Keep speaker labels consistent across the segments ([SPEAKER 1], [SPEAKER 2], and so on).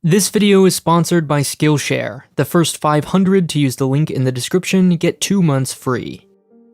[SPEAKER 1] This video is sponsored by Skillshare. The first 500 to use the link in the description get 2 months free.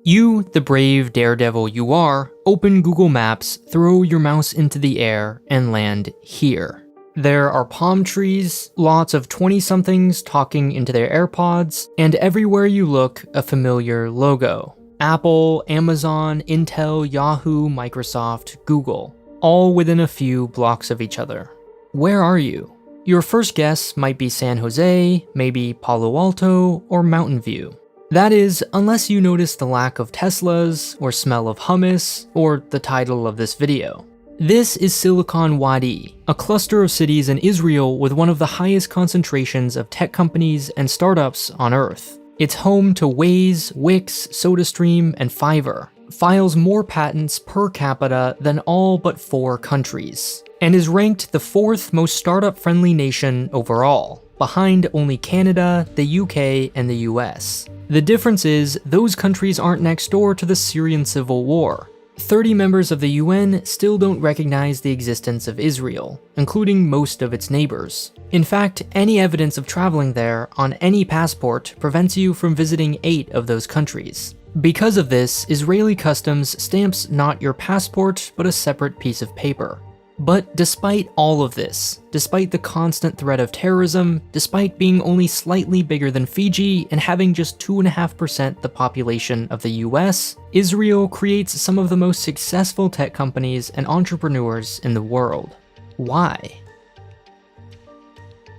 [SPEAKER 1] You, the brave daredevil you are, open Google Maps, throw your mouse into the air, and land here. There are palm trees, lots of 20-somethings talking into their AirPods, and everywhere you look, a familiar logo. Apple, Amazon, Intel, Yahoo, Microsoft, Google, all within a few blocks of each other. Where are you? Your first guess might be San Jose, maybe Palo Alto, or Mountain View. That is, unless you notice the lack of Teslas, or smell of hummus, or the title of this video. This is Silicon Wadi, a cluster of cities in Israel with one of the highest concentrations of tech companies and startups on Earth. It's home to Waze, Wix, SodaStream, and Fiverr, files more patents per capita than all but 4 countries, and is ranked the 4th most startup-friendly nation overall, behind only Canada, the UK, and the US. The difference is, those countries aren't next door to the Syrian civil war. 30 members of the UN still don't recognize the existence of Israel, including most of its neighbors. In fact, any evidence of traveling there on any passport prevents you from visiting 8 of those countries. Because of this, Israeli customs stamps not your passport, but a separate piece of paper. But despite all of this, despite the constant threat of terrorism, despite being only slightly bigger than Fiji and having just 2.5% the population of the US, Israel creates some of the most successful tech companies and entrepreneurs in the world. Why?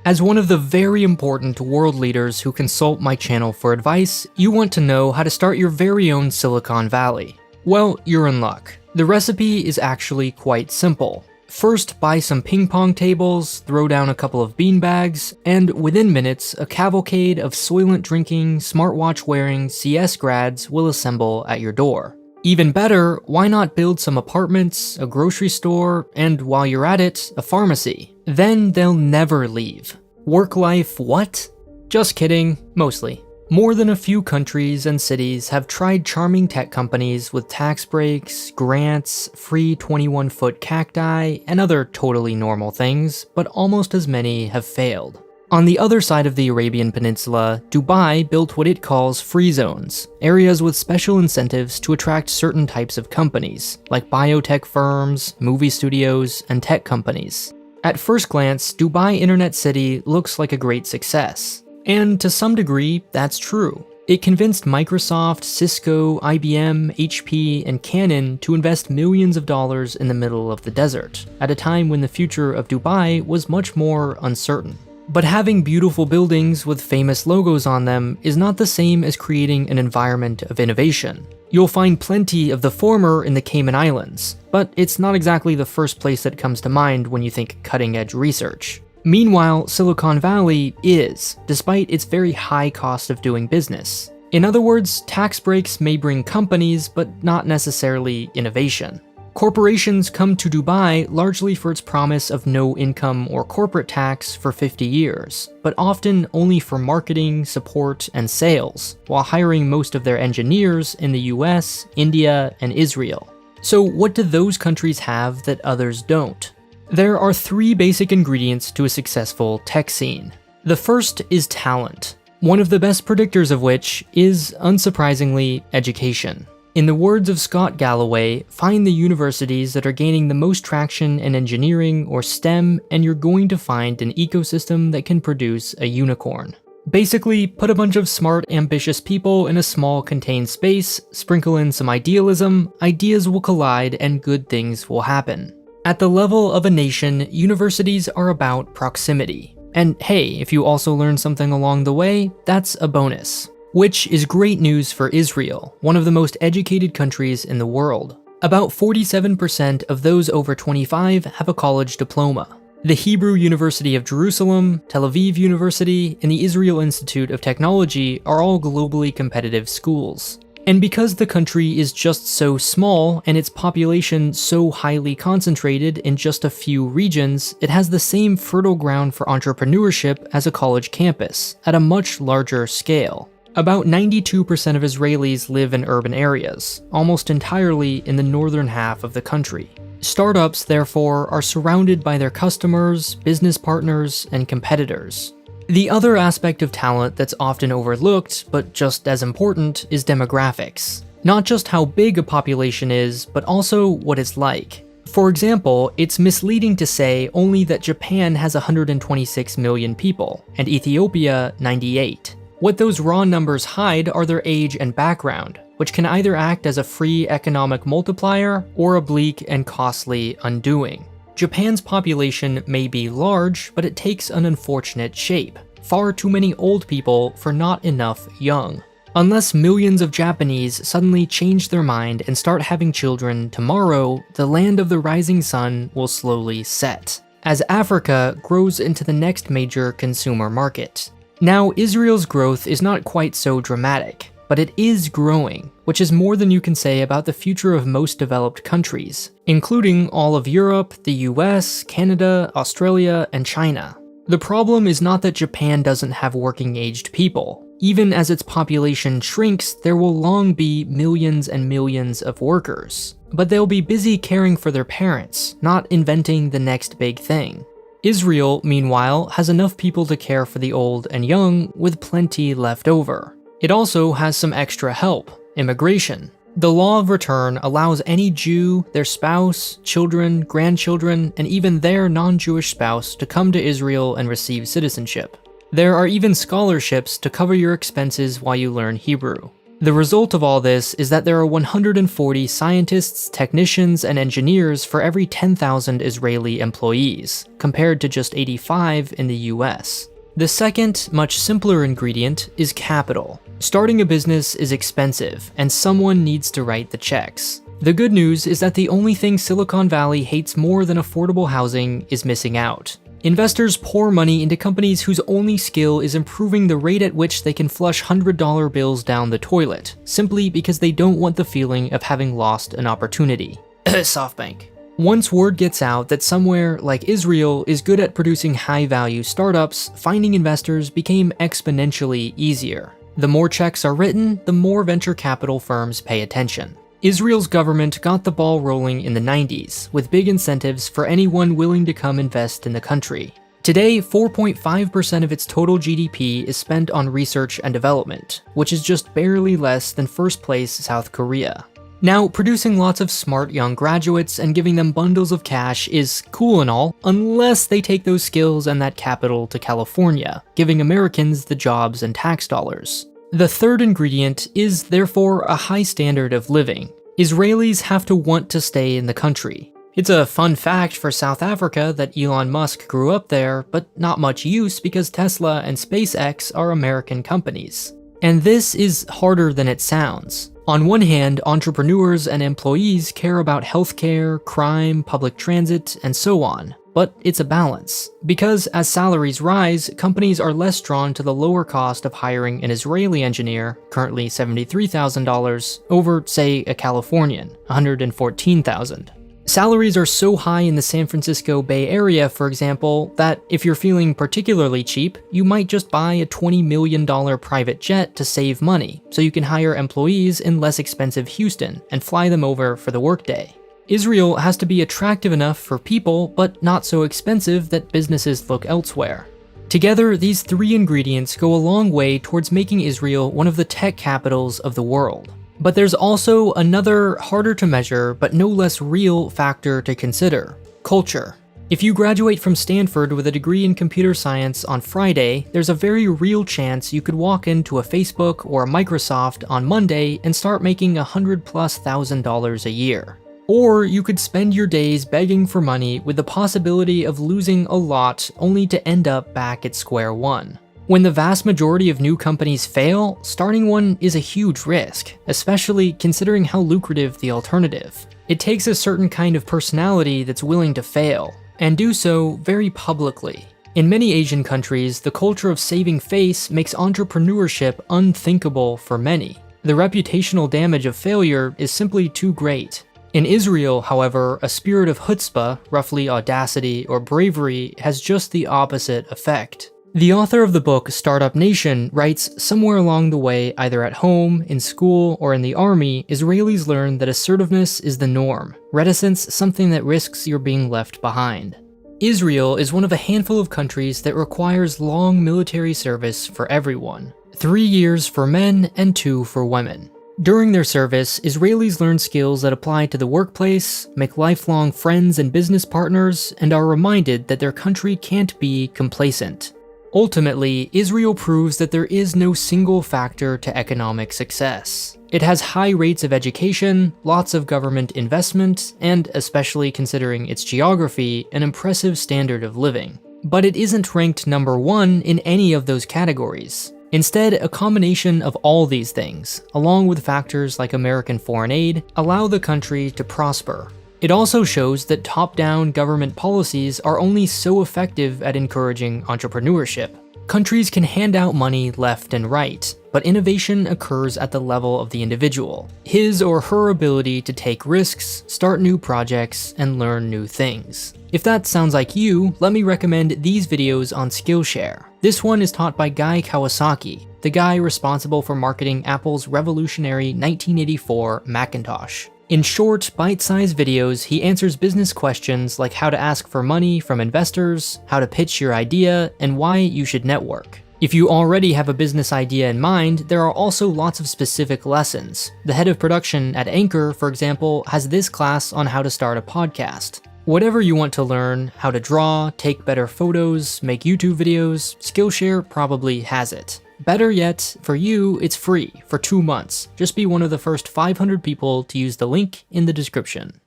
[SPEAKER 1] As one of the very important world leaders who consult my channel for advice, you want to know how to start your very own Silicon Valley. Well, you're in luck. The recipe is actually quite simple. First, buy some ping pong tables, throw down a couple of beanbags, and within minutes, a cavalcade of Soylent drinking, smartwatch wearing CS grads will assemble at your door. Even better, why not build some apartments, a grocery store, and while you're at it, a pharmacy? Then they'll never leave. Work life what? Just kidding, mostly. More than a few countries and cities have tried charming tech companies with tax breaks, grants, free 21-foot cacti, and other totally normal things, but almost as many have failed. On the other side of the Arabian Peninsula, Dubai built what it calls free zones, areas with special incentives to attract certain types of companies, like biotech firms, movie studios, and tech companies. At first glance, Dubai Internet City looks like a great success. And to some degree, that's true. It convinced Microsoft, Cisco, IBM, HP, and Canon to invest millions of dollars in the middle of the desert, at a time when the future of Dubai was much more uncertain. But having beautiful buildings with famous logos on them is not the same as creating an environment of innovation. You'll find plenty of the former in the Cayman Islands, but it's not exactly the first place that comes to mind when you think cutting-edge research. Meanwhile, Silicon Valley is, despite its very high cost of doing business. In other words, tax breaks may bring companies, but not necessarily innovation. Corporations come to Dubai largely for its promise of no income or corporate tax for 50 years, but often only for marketing, support, and sales, while hiring most of their engineers in the US, India, and Israel. So what do those countries have that others don't? There are 3 basic ingredients to a successful tech scene. The first is talent, one of the best predictors of which is, unsurprisingly, education. In the words of Scott Galloway, find the universities that are gaining the most traction in engineering or STEM, and you're going to find an ecosystem that can produce a unicorn. Basically, put a bunch of smart, ambitious people in a small, contained space, sprinkle in some idealism, ideas will collide, and good things will happen. At the level of a nation, universities are about proximity. And hey, if you also learn something along the way, that's a bonus. Which is great news for Israel, one of the most educated countries in the world. About 47% of those over 25 have a college diploma. The Hebrew University of Jerusalem, Tel Aviv University, and the Israel Institute of Technology are all globally competitive schools. And because the country is just so small and its population so highly concentrated in just a few regions, it has the same fertile ground for entrepreneurship as a college campus, at a much larger scale. About 92% of Israelis live in urban areas, almost entirely in the northern half of the country. Startups, therefore, are surrounded by their customers, business partners, and competitors. The other aspect of talent that's often overlooked, but just as important, is demographics. Not just how big a population is, but also what it's like. For example, it's misleading to say only that Japan has 126 million people, and Ethiopia 98. What those raw numbers hide are their age and background, which can either act as a free economic multiplier or a bleak and costly undoing. Japan's population may be large, but it takes an unfortunate shape. Far too many old people for not enough young. Unless millions of Japanese suddenly change their mind and start having children tomorrow, the land of the rising sun will slowly set, as Africa grows into the next major consumer market. Now, Israel's growth is not quite so dramatic, but it is growing, which is more than you can say about the future of most developed countries, including all of Europe, the US, Canada, Australia, and China. The problem is not that Japan doesn't have working-aged people. Even as its population shrinks, there will long be millions and millions of workers. But they'll be busy caring for their parents, not inventing the next big thing. Israel, meanwhile, has enough people to care for the old and young, with plenty left over. It also has some extra help: immigration. The law of return allows any Jew, their spouse, children, grandchildren, and even their non-Jewish spouse to come to Israel and receive citizenship. There are even scholarships to cover your expenses while you learn Hebrew. The result of all this is that there are 140 scientists, technicians, and engineers for every 10,000 Israeli employees, compared to just 85 in the US. The second, much simpler ingredient is capital. Starting a business is expensive, and someone needs to write the checks. The good news is that the only thing Silicon Valley hates more than affordable housing is missing out. Investors pour money into companies whose only skill is improving the rate at which they can flush $100 bills down the toilet, simply because they don't want the feeling of having lost an opportunity. SoftBank. Once word gets out that somewhere like Israel is good at producing high-value startups, finding investors became exponentially easier. The more checks are written, the more venture capital firms pay attention. Israel's government got the ball rolling in the 90s, with big incentives for anyone willing to come invest in the country. Today, 4.5% of its total GDP is spent on research and development, which is just barely less than first-place South Korea. Now, producing lots of smart young graduates and giving them bundles of cash is cool and all, unless they take those skills and that capital to California, giving Americans the jobs and tax dollars. The third ingredient is therefore a high standard of living. Israelis have to want to stay in the country. It's a fun fact for South Africa that Elon Musk grew up there, but not much use because Tesla and SpaceX are American companies. And this is harder than it sounds. On one hand, entrepreneurs and employees care about healthcare, crime, public transit, and so on. But it's a balance, because as salaries rise, companies are less drawn to the lower cost of hiring an Israeli engineer, currently $73,000, over, say, a Californian, $114,000. Salaries are so high in the San Francisco Bay Area, for example, that if you're feeling particularly cheap, you might just buy a $20 million private jet to save money, so you can hire employees in less expensive Houston and fly them over for the workday. Israel has to be attractive enough for people, but not so expensive that businesses look elsewhere. Together, these three ingredients go a long way towards making Israel one of the tech capitals of the world. But there's also another, harder to measure, but no less real factor to consider: culture. If you graduate from Stanford with a degree in computer science on Friday, there's a very real chance you could walk into a Facebook or a Microsoft on Monday and start making $100,000+ a year. Or you could spend your days begging for money with the possibility of losing a lot only to end up back at square one. When the vast majority of new companies fail, starting one is a huge risk, especially considering how lucrative the alternative. It takes a certain kind of personality that's willing to fail, and do so very publicly. In many Asian countries, the culture of saving face makes entrepreneurship unthinkable for many. The reputational damage of failure is simply too great. In Israel, however, a spirit of chutzpah, roughly audacity or bravery, has just the opposite effect. The author of the book Startup Nation writes, somewhere along the way, either at home, in school, or in the army, Israelis learn that assertiveness is the norm, reticence something that risks your being left behind. Israel is one of a handful of countries that requires long military service for everyone, 3 years for men and 2 for women. During their service, Israelis learn skills that apply to the workplace, make lifelong friends and business partners, and are reminded that their country can't be complacent. Ultimately, Israel proves that there is no single factor to economic success. It has high rates of education, lots of government investment, and, especially considering its geography, an impressive standard of living. But it isn't ranked number 1 in any of those categories. Instead, a combination of all these things, along with factors like American foreign aid, allow the country to prosper. It also shows that top-down government policies are only so effective at encouraging entrepreneurship. Countries can hand out money left and right, but innovation occurs at the level of the individual, his or her ability to take risks, start new projects, and learn new things. If that sounds like you, let me recommend these videos on Skillshare. This one is taught by Guy Kawasaki, the guy responsible for marketing Apple's revolutionary 1984 Macintosh. In short, bite-sized videos, he answers business questions like how to ask for money from investors, how to pitch your idea, and why you should network. If you already have a business idea in mind, there are also lots of specific lessons. The head of production at Anchor, for example, has this class on how to start a podcast. Whatever you want to learn, how to draw, take better photos, make YouTube videos, Skillshare probably has it. Better yet, for you, it's free for 2 months. Just be one of the first 500 people to use the link in the description.